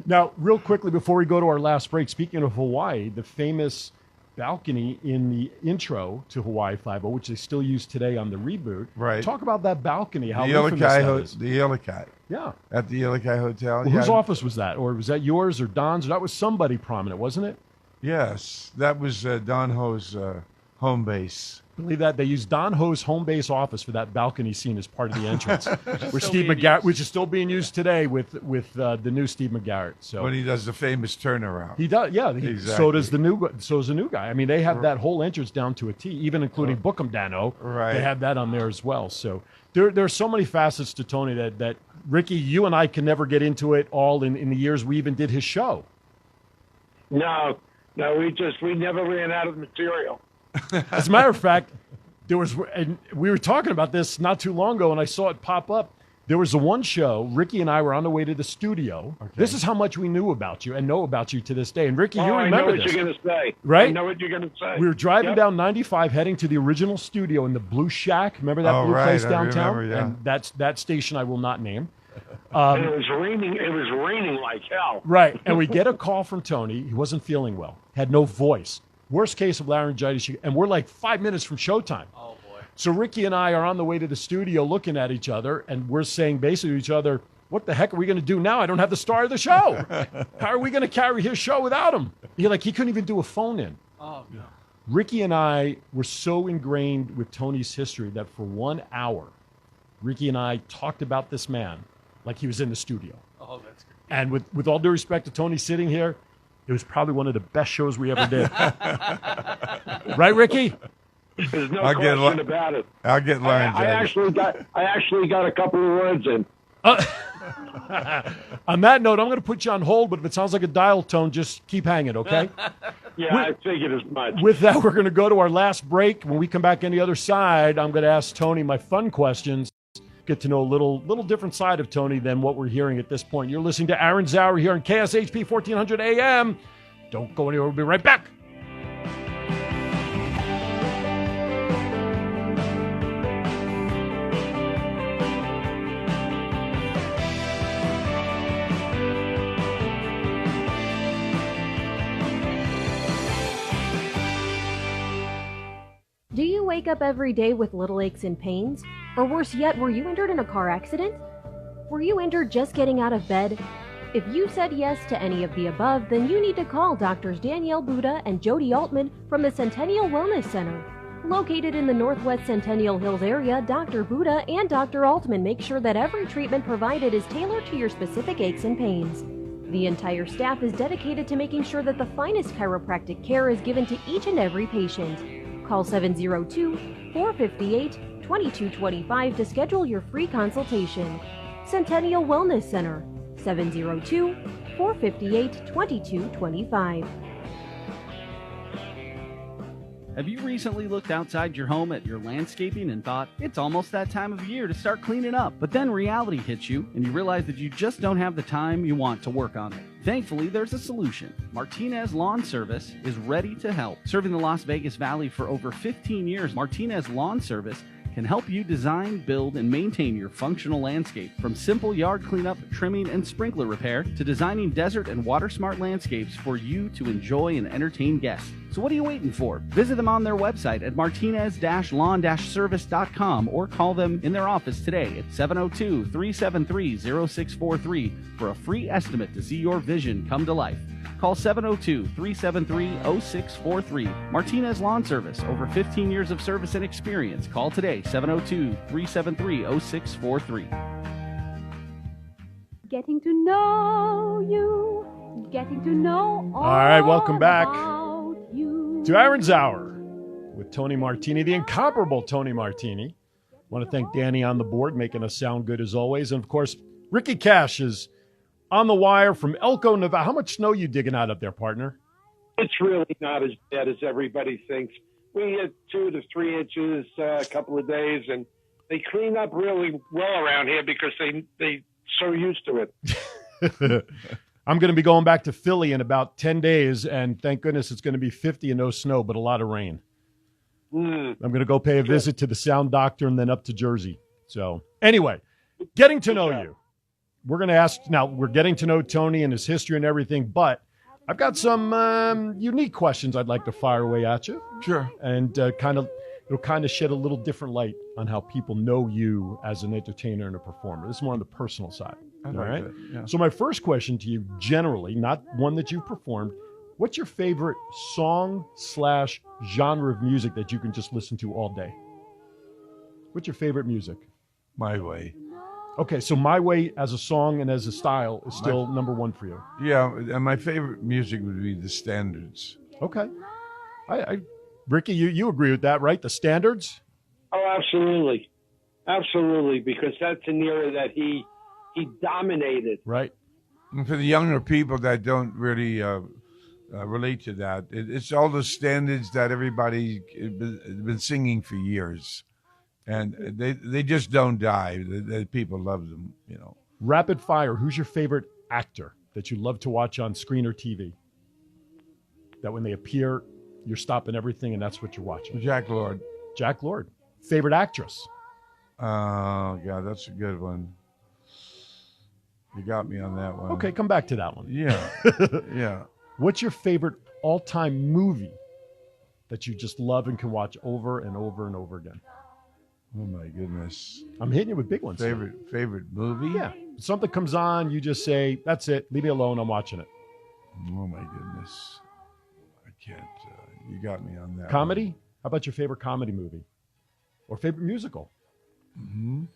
Now, real quickly, before we go to our last break, speaking of Hawaii, the famous balcony in the intro to Hawaii 5-0, which they still use today on the reboot. Right. Talk about that balcony, how the infamous that is. The Ilokai. Yeah. At the Ilokai Hotel. Well, whose office was that? Or was that yours or Don's? That was somebody prominent, wasn't it? Yes. That was Don Ho's home base. Believe that they used Don Ho's home base office for that balcony scene as part of the entrance, where still Steve being McGarrett, used. which is still being used today with the new Steve McGarrett. So When he does the famous turnaround. he does, yeah. Exactly. So does the new guy. I mean, they have that whole entrance down to a T, even including Bookham Dano. Right. They have that on there as well. So there are so many facets to Tony that Ricky, you and I can never get into it all in the years we even did his show. No, we never ran out of material. As a matter of fact, and we were talking about this not too long ago, and I saw it pop up. There was the one show, Ricky and I were on the way to the studio. Okay. This is how much we knew about you and know about you to this day. And Ricky, you remember I know what this. you're going to say. Right? I know what you're going to say. We were driving Yep. down 95, heading to the original studio in the Blue Shack. Remember that blue place downtown? I remember, yeah. And that station I will not name. And it was raining. It was raining like hell. Right. And we get a call from Tony. He wasn't feeling well. Had no voice. Worst case of laryngitis. And we're like 5 minutes from showtime. Oh, boy. So Ricky and I are on the way to the studio looking at each other, and we're saying basically to each other, what the heck are we going to do now? I don't have the star of the show. How are we going to carry his show without him? He couldn't even do a phone in. Oh, no. Ricky and I were so ingrained with Tony's history that for 1 hour, Ricky and I talked about this man like he was in the studio. Oh, that's good. And with all due respect to Tony sitting here, it was probably one of the best shows we ever did. Right, Ricky? There's no I'll get question about it. I'll get laryngitis. I actually got a couple of words in. On that note, I'm going to put you on hold, but if it sounds like a dial tone, just keep hanging, okay? Yeah, I figured as much. With that, we're going to go to our last break. When we come back on the other side, I'm going to ask Tony my fun questions. Get to know a little different side of Tony than what we're hearing at this point. You're listening to Aaron Zauer here on KSHP 1400 AM. Don't go anywhere. We'll be right back. Do you wake up every day with little aches and pains? Or worse yet, were you injured in a car accident? Were you injured just getting out of bed? If you said yes to any of the above, then you need to call Doctors Danielle Buddha and Jody Altman from the Centennial Wellness Center. Located in the Northwest Centennial Hills area, Dr. Buddha and Dr. Altman make sure that every treatment provided is tailored to your specific aches and pains. The entire staff is dedicated to making sure that the finest chiropractic care is given to each and every patient. Call 702-458-2225 to schedule your free consultation. Centennial Wellness Center, 702-458-2225. Have you recently looked outside your home at your landscaping and thought, it's almost that time of year to start cleaning up? But then reality hits you and you realize that you just don't have the time you want to work on it. Thankfully, there's a solution. Martinez Lawn Service is ready to help. Serving the Las Vegas Valley for over 15 years, Martinez Lawn Service can help you design, build, and maintain your functional landscape. From simple yard cleanup, trimming, and sprinkler repair to designing desert and water-smart landscapes for you to enjoy and entertain guests. So what are you waiting for? Visit them on their website at martinez-lawn-service.com or call them in their office today at 702-373-0643 for a free estimate to see your vision come to life. Call 702-373-0643. Martinez Lawn Service, over 15 years of service and experience. Call today, 702-373-0643. Getting to know you, getting to know all right, welcome back about you. to Aaron's Hour with Tony Martini, the incomparable Tony Martini. I want to thank Danny on the board, making us sound good as always. And, of course, Ricky Cash is on the wire from Elko, Nevada. How much snow you digging out up there, partner? It's really not as bad as everybody thinks. We had 2 to 3 inches a couple of days, and they clean up really well around here because they so used to it. I'm going to be going back to Philly in about 10 days, and thank goodness it's going to be 50 and no snow, but a lot of rain. I'm going to go pay a visit to the Sound Doctor and then up to Jersey. So anyway, getting to know you. We're going to ask now. We're getting to know Tony and his history and everything, but I've got some unique questions I'd like to fire away at you. Sure. And it'll kind of shed a little different light on how people know you as an entertainer and a performer. This is more on the personal side. I All like right. that, yeah. So my first question to you, generally, not one that you've performed, what's your favorite song/genre of music that you can just listen to all day? What's your favorite music? My Way. Okay, so My Way as a song and as a style is still number one for you. Yeah, and my favorite music would be the Standards. Okay. Ricky, you agree with that, right? The Standards? Oh, absolutely. Absolutely, because that's an era that he dominated. Right. And for the younger people that don't really relate to that, it's all the standards that everybody has been singing for years. And they just don't die. The people love them, you know. Rapid fire, who's your favorite actor that you love to watch on screen or TV? That when they appear, you're stopping everything and that's what you're watching. Jack Lord. Jack Lord. Favorite actress? Oh, God, that's a good one. You got me on that one. Okay, come back to that one. Yeah, yeah. What's your favorite all-time movie that you just love and can watch over and over and over again? Oh, my goodness. I'm hitting you with big ones. Favorite movie? Yeah. Something comes on, you just say, that's it. Leave me alone. I'm watching it. Oh, my goodness. I can't. You got me on that. Comedy? one. How about your favorite comedy movie? Or favorite musical? Mm-hmm.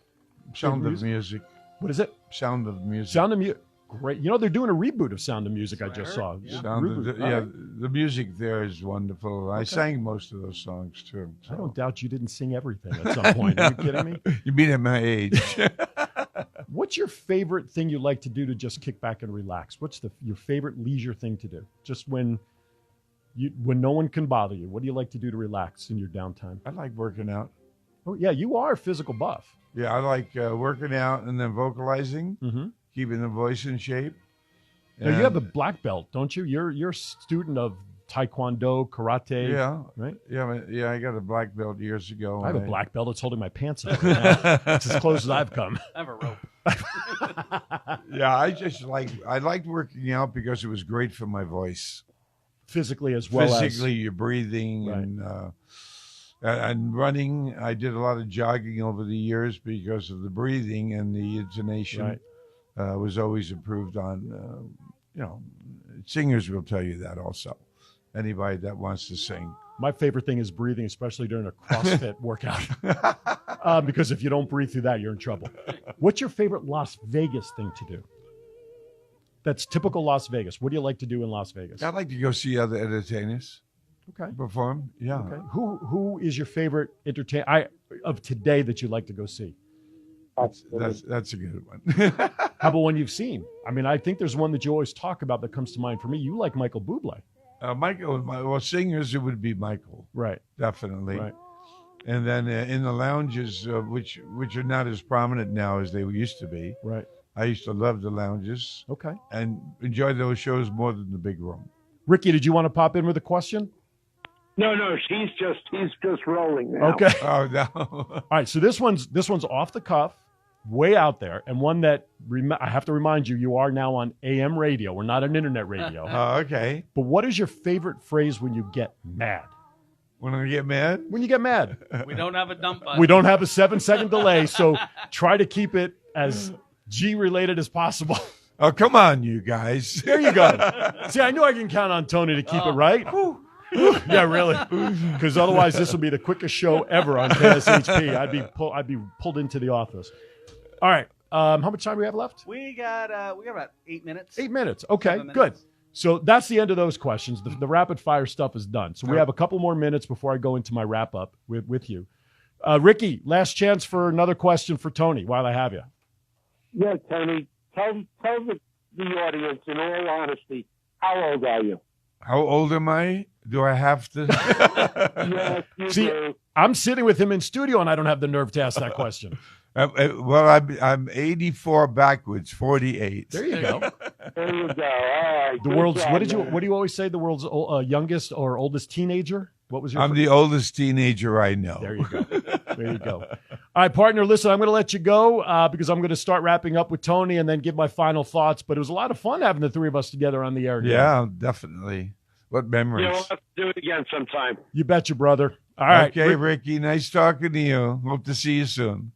Sound of Music. What is it? Sound of Music. Sound of Music. Great. You know, they're doing a reboot of Sound of Music, I just saw. The music there is wonderful. I sang most of those songs, too. So. I don't doubt you didn't sing everything at some point. Are you kidding me? You mean at my age. What's your favorite thing you like to do to just kick back and relax? What's your favorite leisure thing to do? Just when when no one can bother you, what do you like to do to relax in your downtime? I like working out. Oh, yeah, you are a physical buff. Yeah, I like working out and then vocalizing, Mm-hmm. keeping the voice in shape. Now, you have a black belt, don't you? You're a student of Taekwondo, karate. Yeah. Right? Yeah, I got a black belt years ago. I have a black belt. It's holding my pants up right now. That's as close as I've come. I have a rope. Yeah, I liked working out because it was great for my voice. Physically as well Physically, your breathing and running. I did a lot of jogging over the years because of the breathing, and the intonation was always improved on. Singers will tell you that also. Anybody that wants to sing. My favorite thing is breathing, especially during a CrossFit workout. Because if you don't breathe through that, you're in trouble. What's your favorite Las Vegas thing to do? That's typical Las Vegas. What do you like to do in Las Vegas? I'd like to go see other entertainers. Okay. Perform. Yeah. Okay. Who is your favorite entertainer of today that you'd like to go see? That's a good one. How about one you've seen? I mean, I think there's one that you always talk about that comes to mind for me. You like Michael Bublé. Singers, it would be Michael. Right. Definitely. Right. And then in the lounges, which are not as prominent now as they used to be. Right. I used to love the lounges. Okay. And enjoy those shows more than the big room. Ricky, did you want to pop in with a question? No, he's just rolling now. Okay. Oh no. All right. So this one's off the cuff, way out there, and one that I have to remind you, you are now on AM radio. We're not on internet radio. Oh, okay. But what is your favorite phrase when you get mad? When I get mad? When you get mad. We don't have a dump button. We don't have a 7-second delay, so try to keep it as G-related as possible. Oh, come on, you guys. There you go. See, I knew I can count on Tony to keep it right. Yeah, really. Because otherwise, this will be the quickest show ever on KSHP. I'd be pulled into the office. All right. How much time do we have left? We got about 8 minutes. 8 minutes. Okay, 7 minutes. good. So that's the end of those questions. The rapid fire stuff is done. So we have a couple more minutes before I go into my wrap up with you. Ricky, last chance for another question for Tony while I have you. Yeah, Tony, tell the audience, in all honesty, how old are you? How old am I? Do I have to? Yes, you See, do. I'm sitting with him in studio, and I don't have the nerve to ask that question. Well, I'm 84 backwards, 48. There you go. There you go. All right. The Good world's job, what do you always say? The world's youngest or oldest teenager? What was your? I'm the oldest teenager I know. There you go. There you go. All right, partner. Listen, I'm going to let you go because I'm going to start wrapping up with Tony and then give my final thoughts. But it was a lot of fun having the three of us together on the air. Yeah, definitely. What memories? We'll have to do it again sometime. You betcha, brother. All right. Okay, Ricky. Nice talking to you. Hope to see you soon.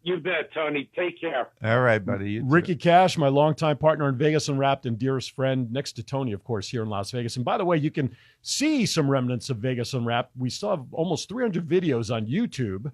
You bet, Tony. Take care. All right, buddy. You too. Ricky Cash, my longtime partner in Vegas Unwrapped and dearest friend, next to Tony, of course, here in Las Vegas. And by the way, you can see some remnants of Vegas Unwrapped. We still have almost 300 videos on YouTube.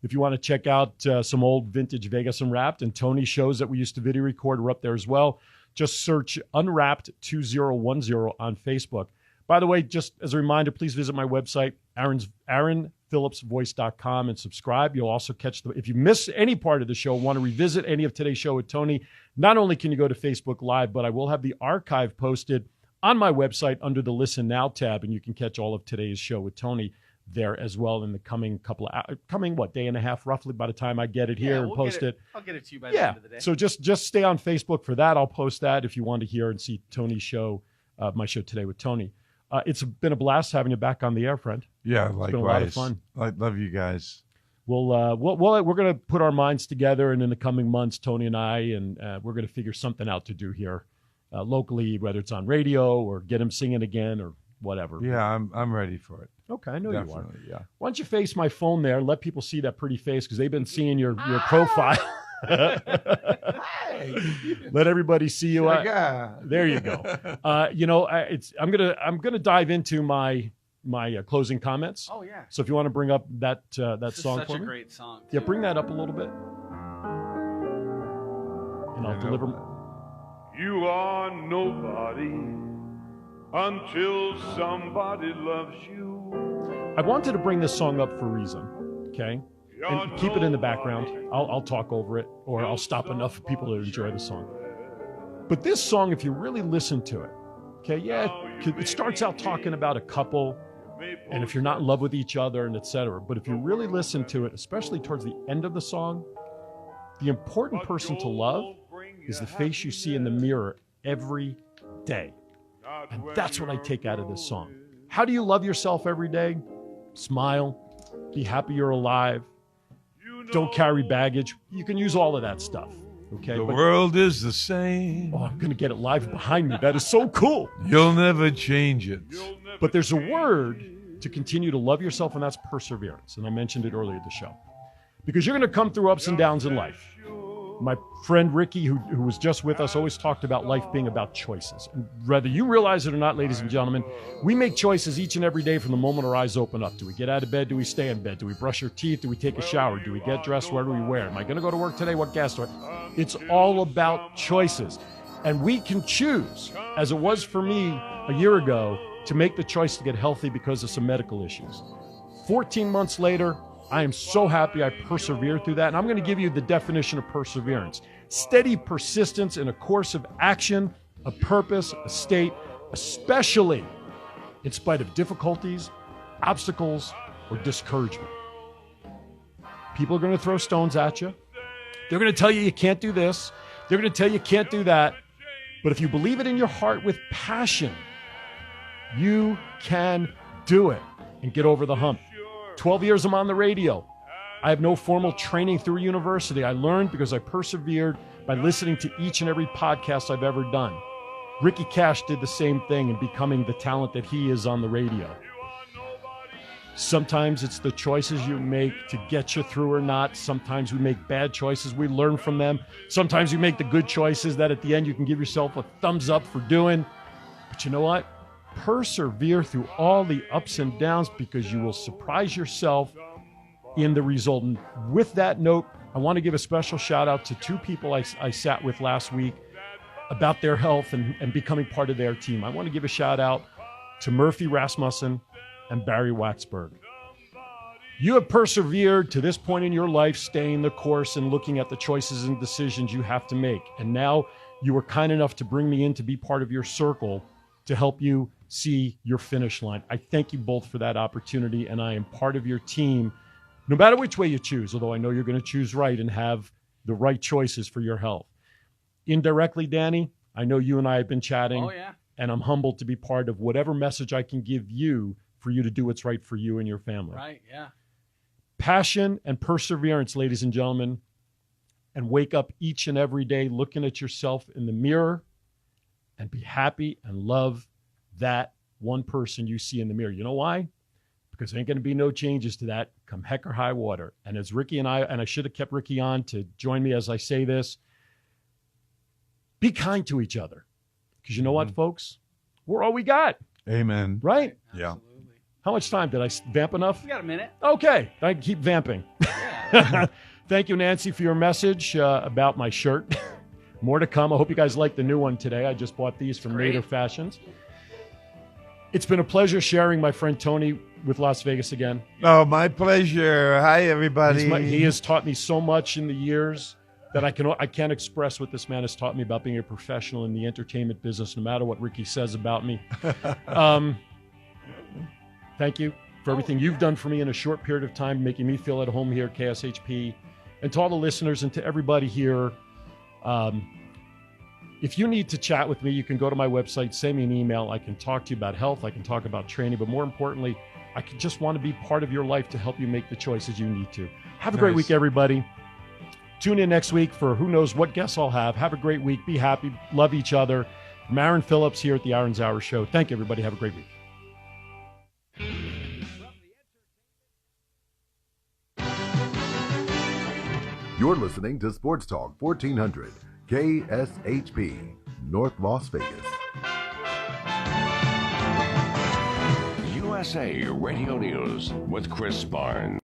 If you want to check out some old vintage Vegas Unwrapped and Tony shows that we used to video record are up there as well. Just search Unwrapped 2010 on Facebook. By the way, just as a reminder, please visit my website, AaronPhillipsVoice.com, and subscribe. You'll also catch if you miss any part of the show, want to revisit any of today's show with Tony, not only can you go to Facebook Live, but I will have the archive posted on my website under the Listen Now tab, and you can catch all of today's show with Tony there as well in the coming day and a half, roughly, by the time I get it here and post it. I'll get it to you by the end of the day. So just stay on Facebook for that. I'll post that if you want to hear and see Tony's show, my show today with Tony. It's been a blast having you back on the air, friend. Yeah, it's likewise. been a lot of fun. I love you guys. We're going to put our minds together, and in the coming months, Tony and I, and we're going to figure something out to do here locally, whether it's on radio or get him singing again or whatever. Yeah, I'm ready for it. Okay, I know Definitely, you are. Yeah. Why don't you face my phone there and let people see that pretty face because they've been seeing your profile. Let everybody see you. There you go. I'm gonna dive into my closing comments. Oh yeah. So if you want to bring up that This song is for such me, a great song. yeah, too. bring that up a little bit, and I'll deliver. You are nobody until somebody loves you. I wanted to bring this song up for a reason. Okay. And keep it in the background. I'll talk over it, or I'll stop enough for people to enjoy the song. But this song, if you really listen to it, Okay, yeah, it starts out talking about a couple, and if you're not in love with each other, and etc. But if you really listen to it, especially towards the end of the song, the important person to love is the face you see in the mirror every day. And that's what I take out of this song. How do you love yourself every day? Smile, be happy you're alive, don't carry baggage. You can use all of that stuff. Okay, the world is the same. Oh, I'm going to get it live behind me. That is so cool. You'll never change it. But there's a word to continue to love yourself, and that's perseverance. And I mentioned it earlier in the show. Because you're going to come through ups and downs in life. My friend Ricky, who was just with us, always talked about life being about choices. And whether you realize it or not, ladies and gentlemen, we make choices each and every day from the moment our eyes open up. Do we get out of bed? Do we stay in bed? Do we brush our teeth? Do we take a shower? Do we get dressed? What do we wear? Am I going to go to work today? What gas do I? It's all about choices. And we can choose, as it was for me a year ago, to make the choice to get healthy because of some medical issues. 14 months later, I am so happy I persevered through that. And I'm going to give you the definition of perseverance. Steady persistence in a course of action, a purpose, a state, especially in spite of difficulties, obstacles, or discouragement. People are going to throw stones at you. They're going to tell you can't do this. They're going to tell you can't do that. But if you believe it in your heart with passion, you can do it and get over the hump. 12 years I'm on the radio. I have no formal training through university. I learned because I persevered by listening to each and every podcast I've ever done. Ricky Cash did the same thing in becoming the talent that he is on the radio. Sometimes it's the choices you make to get you through or not. Sometimes we make bad choices. We learn from them. Sometimes you make the good choices that at the end you can give yourself a thumbs up for doing. But you know what? Persevere through all the ups and downs because you will surprise yourself in the result. And with that note, I want to give a special shout out to two people I sat with last week about their health and becoming part of their team. I want to give a shout out to Murphy Rasmussen and Barry Waxberg. You have persevered to this point in your life, staying the course and looking at the choices and decisions you have to make. And now you were kind enough to bring me in to be part of your circle to help you see your finish line. I thank you both for that opportunity, and I am part of your team, no matter which way you choose, although I know you're going to choose right and have the right choices for your health. Indirectly, Danny, I know you and I have been chatting, and I'm humbled to be part of whatever message I can give you for you to do what's right for you and your family. Right, yeah. Passion and perseverance, ladies and gentlemen, and wake up each and every day looking at yourself in the mirror and be happy and love that one person you see in the mirror. You know why? Because there ain't going to be no changes to that come heck or high water. And as Ricky and I should have kept Ricky on to join me as I say this, be kind to each other. Because you know what, folks? We're all we got. Amen. Right? Yeah. How much time? Did I vamp enough? You got a minute. Okay. I can keep vamping. Yeah. Thank you, Nancy, for your message about my shirt. More to come. I hope you guys like the new one today. I just bought these from Nader Fashions. It's been a pleasure sharing my friend Tony with Las Vegas again. Oh, my pleasure. Hi, everybody. He has taught me so much in the years that I can't express what this man has taught me about being a professional in the entertainment business, no matter what Ricky says about me. Thank you for everything you've done for me in a short period of time, making me feel at home here at KSHP. And to all the listeners and to everybody here, if you need to chat with me, you can go to my website, send me an email. I can talk to you about health. I can talk about training. But more importantly, I just want to be part of your life to help you make the choices you need to. Have a great week, everybody. Tune in next week for who knows what guests I'll have. Have a great week. Be happy. Love each other. From Aaron Phillips here at the Aaron's Hour Show. Thank you, everybody. Have a great week. You're listening to Sports Talk 1400, KSHP, North Las Vegas. USA Radio News with Chris Barnes.